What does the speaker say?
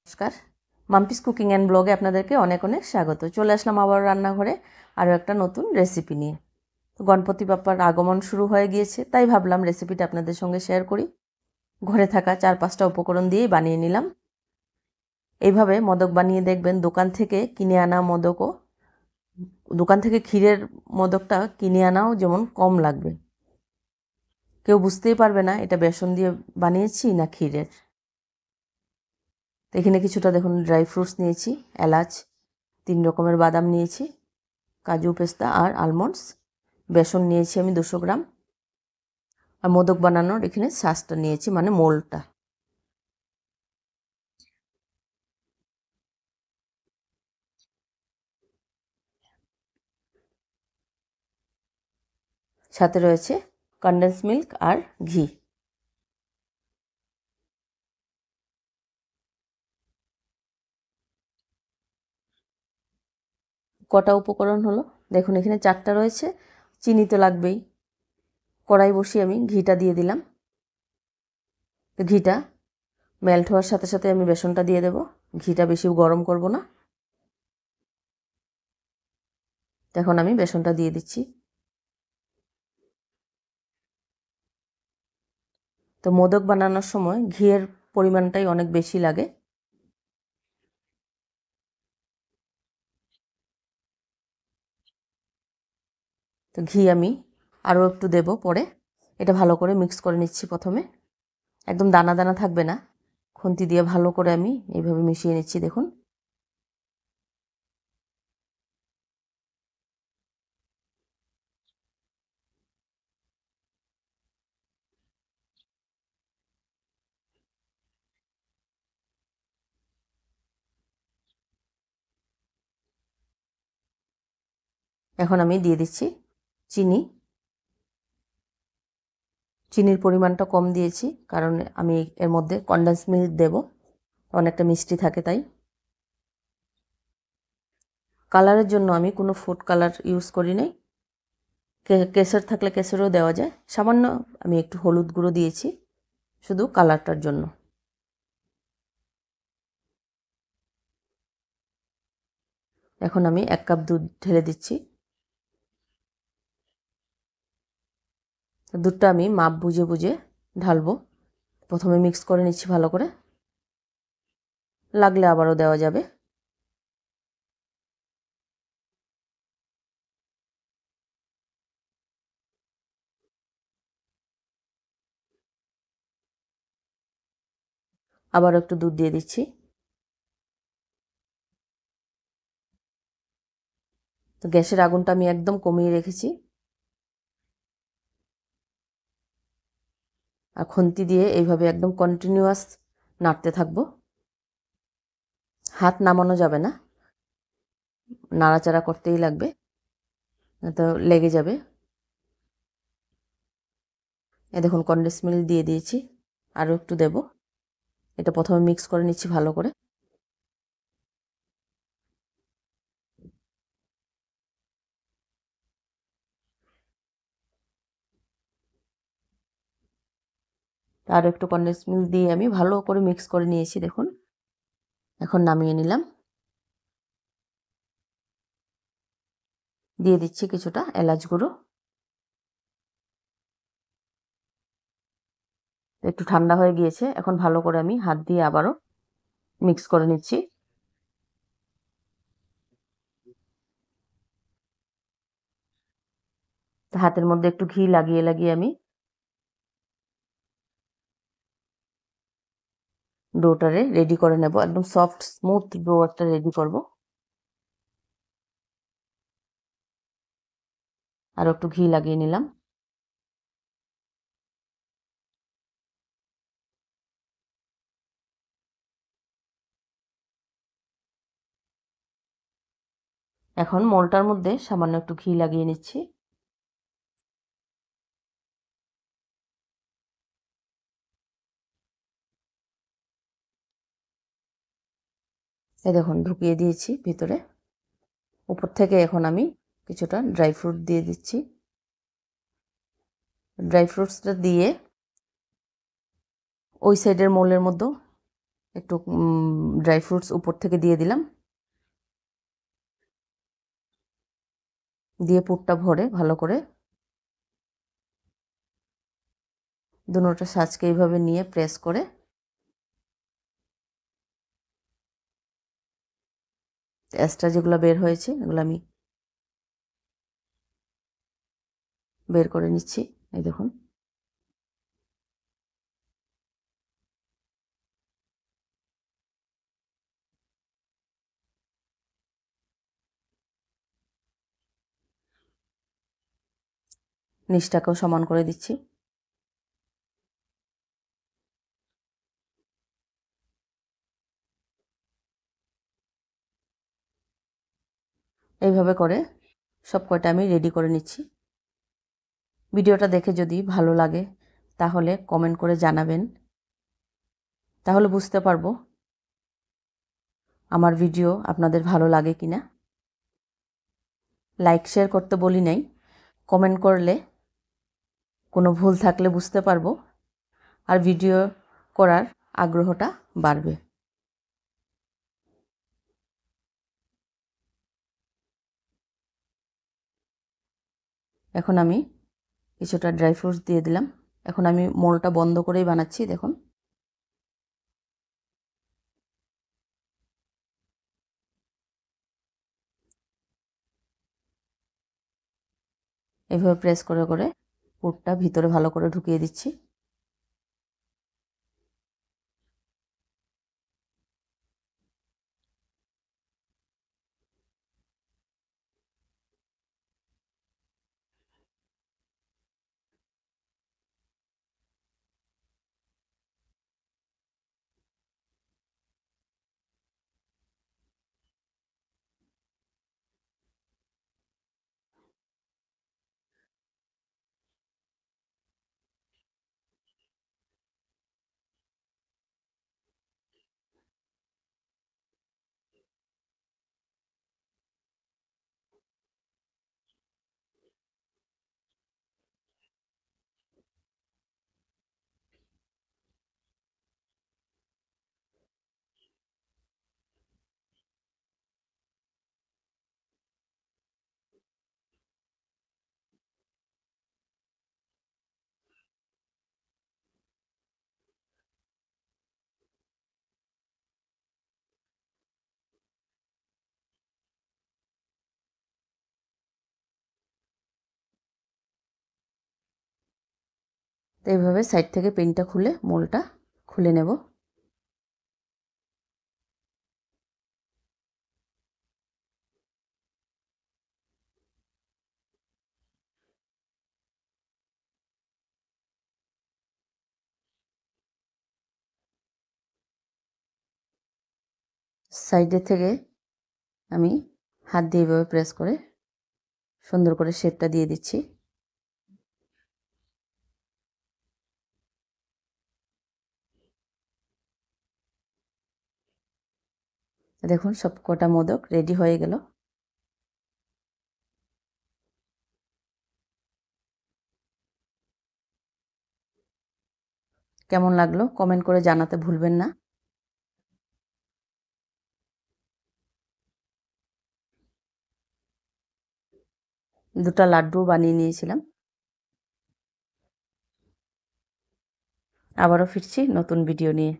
নমস্কার, Mampi's cooking and ব্লগে আপনাদেরকে অনেক অনেক স্বাগত। চলে আসলাম আবার রান্নাঘরে আরও একটা নতুন রেসিপি নিয়ে। তো গণপতি বাপ্পার আগমন শুরু হয়ে গিয়েছে, তাই ভাবলাম রেসিপিটা আপনাদের সঙ্গে শেয়ার করি। ঘরে থাকা 4-5টা উপকরণ দিয়েই বানিয়ে নিলাম। এইভাবে মোদক বানিয়ে দেখবেন, দোকান থেকে কিনে আনা মোদকও, দোকান থেকে ক্ষীরের মোদকটা কিনে আনাও যেমন কম লাগবে। কেউ বুঝতেই পারবে না এটা বেসন দিয়ে বানিয়েছি না ক্ষীরের। তো এখানে কিছুটা দেখুন ড্রাই ফ্রুটস নিয়েছি, এলাচ, 3 রকমের বাদাম নিয়েছি, কাজু, পেস্তা আর আলমন্ডস। বেসন নিয়েছি আমি 200 গ্রাম। আর মোদক বানানোর এখানে ছাঁচটা নিয়েছি, মানে মোলটা। সাথে রয়েছে কনডেন্স মিল্ক আর ঘি। কটা উপকরণ হলো দেখুন, এখানে 4টা রয়েছে। চিনি তো লাগবেই। কড়াই বসিয়ে আমি ঘিটা দিয়ে দিলাম। তো ঘিটা মেল্ট হওয়ার সাথে সাথে আমি বেসনটা দিয়ে দেব। ঘিটা বেশি গরম করব না। এখন আমি বেসনটা দিয়ে দিচ্ছি। তো মোদক বানানোর সময় ঘিয়ের পরিমাণটাই অনেক বেশি লাগে। তো ঘি আমি আরও একটু দেব পরে। এটা ভালো করে মিক্স করে নিচ্ছি প্রথমে। একদম দানা দানা থাকবে না, খুন্তি দিয়ে ভালো করে আমি এইভাবে মিশিয়ে নিচ্ছি দেখুন। এখন আমি দিয়ে দিচ্ছি চিনি। চিনির পরিমাণটা কম দিয়েছি কারণ আমি এর মধ্যে কনডেন্স মিল্ক দেব, অনেকটা মিষ্টি থাকে তাই। কালারের জন্য আমি কোনো ফুড কালার ইউজ করি নাই। কেশর থাকলে কেশরও দেওয়া যায়। সামান্য আমি একটু হলুদ গুঁড়ো দিয়েছি শুধু কালারটার জন্য। এখন আমি 1 কাপ দুধ ঢেলে দিচ্ছি। দুধটা আমি মাপ বুঝে বুঝে ঢালবো। প্রথমে মিক্স করে নিচ্ছি ভালো করে, লাগলে আবারও দেওয়া যাবে। আবারও একটু দুধ দিয়ে দিচ্ছি। তো গ্যাসের আগুনটা আমি একদম কমিয়ে রেখেছি। আর খুন্তি দিয়ে এইভাবে একদম কন্টিনিউয়াস নাড়তে থাকবো। হাত নামানো যাবে না, নাড়াচাড়া করতেই লাগবে, তো লেগে যাবে। এই দেখুন কনডেন্স মিল্ক দিয়ে দিয়েছি, আরও একটু দেব। এটা প্রথমে মিক্স করে নিচ্ছি ভালো করে। আরও একটু কনডেন্স মিল্ক দিয়ে আমি ভালো করে মিক্স করে নিয়েছি দেখুন। এখন নামিয়ে নিলাম। দিয়ে দিচ্ছি কিছুটা এলাচ গুঁড়ো। একটু ঠান্ডা হয়ে গিয়েছে, এখন ভালো করে আমি হাত দিয়ে আবারও মিক্স করে নিচ্ছি। হাতের মধ্যে একটু ঘি লাগিয়ে লাগিয়ে আমি ডোটারে রেডি করে নেব। একদম সফট স্মুথ ডো একটা রেডি করব। আর একটু ঘি লাগিয়ে নিলাম। এখন মোলটার মধ্যে সামান্য একটু ঘি লাগিয়ে নিচ্ছি। এই দেখুন ঢুকিয়ে দিয়েছি ভিতরে। উপর থেকে এখন আমি কিছুটা ড্রাই ফ্রুট দিয়ে দিচ্ছি। ড্রাই ফ্রুটসটা দিয়ে ওই সাইডের মোলের মধ্যেও একটু ড্রাই ফ্রুটস উপর থেকে দিয়ে দিলাম, দিয়ে পুরটা ভরে ভালো করে দুটোটা সাজকে এইভাবে নিয়ে প্রেস করে এক্সট্রা যেগুলো বের হয়েছে এগুলো আমি বের করে নিচ্ছি। এই দেখুন, নিচটাকেও সমান করে দিচ্ছি। এইভাবে করে সব কয়টা আমি রেডি করে নিচ্ছি। ভিডিওটা দেখে যদি ভালো লাগে তাহলে কমেন্ট করে জানাবেন, তাহলে বুঝতে পারবো আমার ভিডিও আপনাদের ভালো লাগে কিনা। লাইক শেয়ার করতে বলি নাই, কমেন্ট করলে কোনো ভুল থাকলে বুঝতে পারবো আর ভিডিও করার আগ্রহটা বাড়বে। এখন আমি কিছুটা ড্রাই ফ্রুটস দিয়ে দিলাম। এখন আমি মোলটা বন্ধ করেই বানাচ্ছি। দেখুন, এভাবে প্রেস করে করে পুরটা ভিতরে ভালো করে ঢুকিয়ে দিচ্ছি। তো এইভাবে সাইড থেকে পিনটা খুলে মোলটা খুলে নেব। সাইডের থেকে আমি হাত দিয়ে এভাবে প্রেস করে সুন্দর করে শেপটা দিয়ে দিচ্ছি। দেখুন, সব কটা মোদক রেডি হয়ে গেল। কেমন লাগলো কমেন্ট করে জানাতে ভুলবেন না। দুটো লাড্ডু বানিয়ে নিয়েছিলাম। আবারও ফিরছি নতুন ভিডিও নিয়ে।